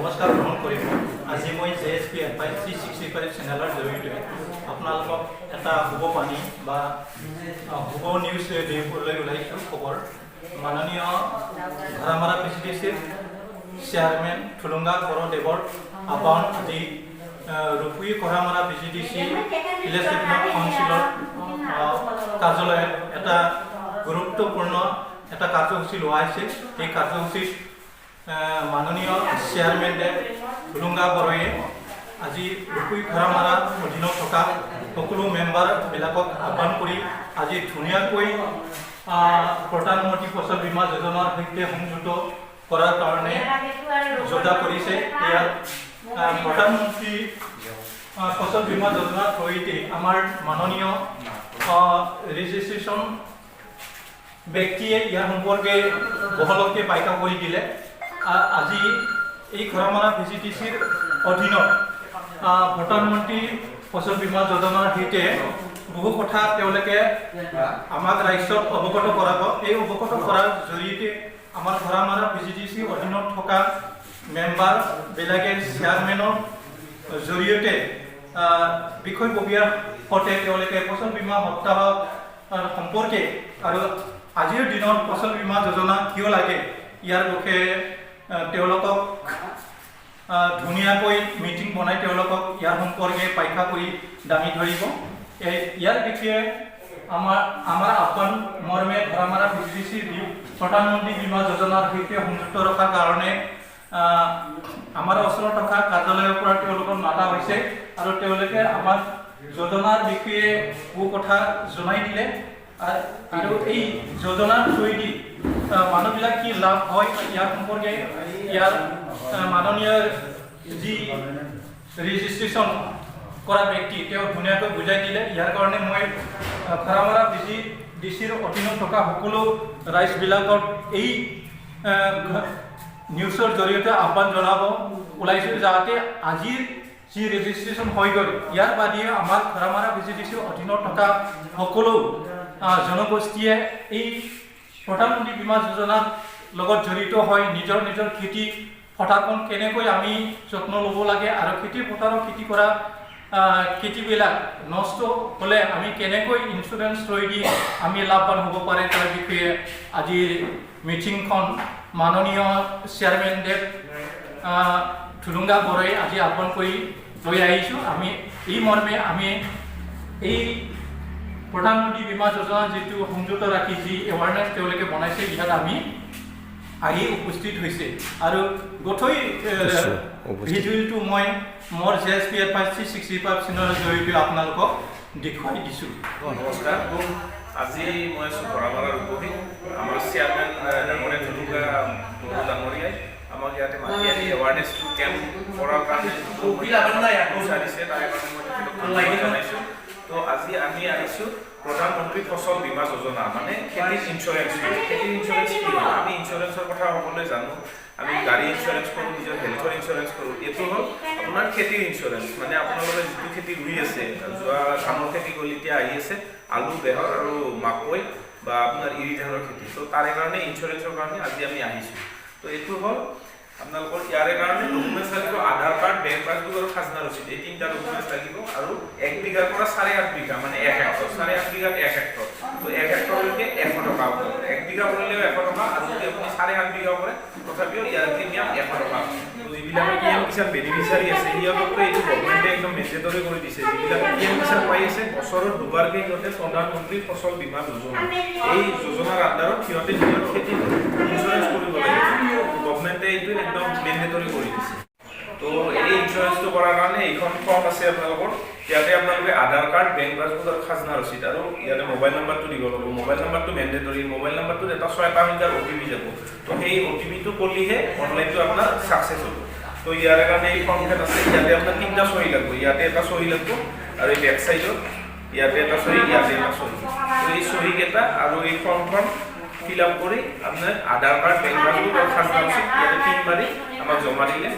নমস্কাৰ গ্ৰহণ কৰিব। আজি মই JSP Advice 365 চেনেলৰ জৰিয়তে আপোনালোকক এটা শুভবাণী বা শুভ নিউজ দিবলৈ ওলাইছোঁ। খবৰ মাননীয় ঘৰামাৰা PCDCৰ চেয়াৰমেন থুলুঙ্গা বৰদেৱৰ আহ্বান আজি ৰূপী ঘৰামাৰা PCDC ভিলেজ ডেভেলপমেণ্ট কাউন্সিলৰ কাৰ্যালয়ত এটা গুৰুত্বপূৰ্ণ এটা কাৰ্যসূচী লোৱা হৈছে। এই কাৰ্যসূচীত মাননীয় চেয়াৰমেন থুলুঙ্গা বৰয়ে আজি ৰূপী ঘৰামাৰা অধীনত থকা সকলো মেম্বাৰবিলাকক আহ্বান কৰি আজি ধুনীয়াকৈ প্ৰধানমন্ত্ৰী ফচল বীমা যোজনাৰ সৈতে সংযুক্ত কৰাৰ কাৰণে যোজনা কৰিছে। ইয়াত প্ৰধানমন্ত্ৰী ফচল বীমা যোজনাৰ সৈতে আমাৰ মাননীয় ৰেজিষ্ট্ৰেশ্যন ব্যক্তিয়ে ইয়াৰ সম্পৰ্কে বহলকৈ ব্যাখ্যা কৰি দিলে। আজি এই ঘৰামাৰা PCDCৰ অধীনত প্ৰধানমন্ত্ৰী ফচল বীমা যোজনাৰ সৈতে বহু কথা তেওঁলোকে আমাক ৰাজ্যত অৱগত কৰাব। এই অৱগত কৰাৰ জৰিয়তে আমাৰ ঘৰামাৰা PCDCৰ অধীনত থকা মেম্বাৰবিলাকে চেয়াৰমেনৰ জৰিয়তে বিষয়ববীয়াৰ সৈতে তেওঁলোকে ফচল বীমা সপ্তাহ সম্পৰ্কে আৰু আজিৰ দিনত ফচল বীমা যোজনা কিয় লাগে ইয়াৰ বিষয়ে তেওঁলোকক ধুনীয়াকৈ মিটিং বনাই তেওঁলোকক ইয়াৰ সম্পৰ্কে ব্যাখ্যা কৰি দাঙি ধৰিব। ইয়াৰ বিষয়ে আমাৰ আহ্বান মৰ্মে ঘৰামাৰা PCDC প্ৰধানমন্ত্ৰী বীমা যোজনাৰ সৈতে সংযুক্ত ৰখাৰ কাৰণে আমাৰ ওচৰত থকা কাৰ্যালয়ৰ পৰা তেওঁলোকক মাতা হৈছে আৰু তেওঁলোকে আমাক যোজনাৰ বিষয়ে বহু কথা জনাই দিলে আৰু এই যোজনাৰ থ্ৰুৱেদি মানুহবিলাক কি লাভ হয় ইয়াৰ সম্পৰ্কে ইয়াৰ মাননীয় যি ৰেজিষ্ট্ৰেশ্যন কৰা ব্যক্তি তেওঁ ধুনীয়াকৈ বুজাই দিলে। ইয়াৰ কাৰণে মই ঘৰামাৰা PCDCৰ অধীনত থকা সকলো ৰাইজবিলাকৰ এই নিউজৰ জৰিয়তে আহ্বান জনাব ওলাইছোঁ যাতে আজিৰ যি ৰেজিষ্ট্ৰেশ্যন হৈ গ'ল ইয়াৰ বাহিৰে আমাৰ ঘৰামাৰা PCDCৰ অধীনত থকা সকলো জনগোষ্ঠীয়ে এই প্ৰধানমন্ত্ৰী বীমা যোজনাৰ লগত জড়িত হৈ নিজৰ খেতি পথাৰখন কেনেকৈ আমি যত্ন ল'ব লাগে আৰু খেতি পথাৰত খেতি কৰা খেতিবিলাক নষ্ট হ'লে আমি কেনেকৈ ইঞ্চুৰেঞ্চ লৈ দি আমি লাভৱান হ'ব পাৰে তাৰ বিষয়ে আজিৰ মিটিংখন মাননীয় চেয়াৰমেন থুলুঙ্গা বৰয়ে আজি আহ্বান কৰি লৈ আহিছোঁ। আমি এই মৰ্মে আমি এই প্ৰধানমন্ত্ৰী বীমা যোজনা যিটো সংযুক্ত ৰাখি যি এৱাৰনেছ তেওঁলোকে বনাইছে ইয়াত আমি আহি উপস্থিত হৈছে আৰু গোটেই ভিডিঅ'টো মই মোৰ JSP Advice 365 চেনেলৰ জৰিয়তে আপোনালোকক দেখুৱাই দিছোঁ। নমস্কাৰ। আজি মই আছোঁ ঘৰামাৰাৰ উপৰি আমাৰ চেয়াৰমেন ডাঙৰীয়া থুলুঙ্গা ডাঙৰীয়াই আমাক ইয়াতে মাতি আনি এৱাৰনেছটো কেম্প কৰাৰ কাৰণে বিচাৰিছে তাৰে কাৰণে মই জনাইছোঁ। তো আজি আমি আহিছোঁ প্ৰধানমন্ত্ৰী ফচল বীমা যোজনা মানে খেতিৰ ইঞ্চুৰেঞ্চ। খেতিৰ ইঞ্চুৰেঞ্চ কি হয়? আমি ইঞ্চুৰেঞ্চৰ কথা সকলোৱে জানো। আমি গাড়ী ইঞ্চুৰেঞ্চ কৰোঁ, নিজৰ হেল্থৰ ইঞ্চুৰেঞ্চ কৰোঁ। এইটো হ'ল আপোনাৰ খেতিৰ ইঞ্চুৰেঞ্চ মানে আপোনালোকে যিটো খেতি ৰুই আছে, যোৱা ধানৰ খেতি কৰি এতিয়া আহি আছে আলু, বেহৰ আৰু মাকৈ বা আপোনাৰ ইৰি ধানৰ খেতি। তো তাৰে কাৰণে ইঞ্চুৰেঞ্চৰ কাৰণে আজি আমি আহিছোঁ। তো এইটো হ'ল আপোনালোকৰ ইয়াৰে কাৰণে ডকুমেণ্টছ লাগিব আধাৰ কাৰ্ড, বেংক পাছবুক আৰু খাজনা ৰচিদ। এই তিনিটা ডকুমেণ্টছ লাগিব আৰু 1 বিঘাৰ পৰা 8.5 বিঘা মানে 1 হেক্টৰ। 8.5 বিঘাত 1 হেক্টৰ। তো 1 হেক্টৰলৈকে 100 টকা হ'ব। 1 বিঘা কৰিলেও 100 টকা আৰু যদি আপুনি 8.5 বিঘা কৰে তথাপিও ইয়াৰ প্ৰিমিয়াম 100 টকা। তো যিবিলাকে PM কিষাণ বেনিফিচিয়াৰী আছে সিহঁতকতো এইটো গভৰ্ণমেণ্টে একদম মেণ্ডেটৰী কৰি দিছে। যিবিলাকে PM কিষাণ পাই আছে বছৰত দুবাৰকৈ সিহঁতে প্ৰধানমন্ত্ৰী ফচল বীমা যোজনা এই যোজনাৰ আণ্ডাৰত সিহঁতে নিজৰ খেতি ইঞ্চুৰেঞ্চ কৰিব লাগে। গভৰ্ণমেণ্টে এইটো একদম মেণ্ডেটৰী কৰি দিছে। তো এই ইঞ্চুৰেঞ্চটো কৰাৰ কাৰণে এইখন ফৰ্ম আছে আপোনালোকৰ। ইয়াতে আপোনালোকে আধাৰ কাৰ্ড, বেংক পাছবুক আৰু খাজনা ৰচিদ আৰু ইয়াতে মোবাইল নাম্বাৰটো দিব লাগিব। মোবাইল নাম্বাৰটো মেণ্ডেটৰী। মোবাইল নাম্বাৰটোত এটা 6টা সংখ্যাৰ OTP যাব। তো সেই OTPটো কৰিলেহে অনলাইনটো আপোনাৰ ছাকচেছ হ'ব। তো ইয়াৰে কাৰণে এই ফৰ্মখন আছে। ইয়াতে আপোনাৰ 3টা চহী লাগিব। ইয়াতে এটা চহী লাগিব আৰু এই বেক চাইডত ইয়াতে এটা চহী, ইয়াতে এটা চহী। তো এই চহীকেইটা আৰু এই ফৰ্মখন ফিল আপ কৰি আপোনাৰ আধাৰ কাৰ্ড, বেংক পাছবুক আৰু খাজনা ৰচিদ ইয়াতে 3 বাৰী আমাক জমা দিলে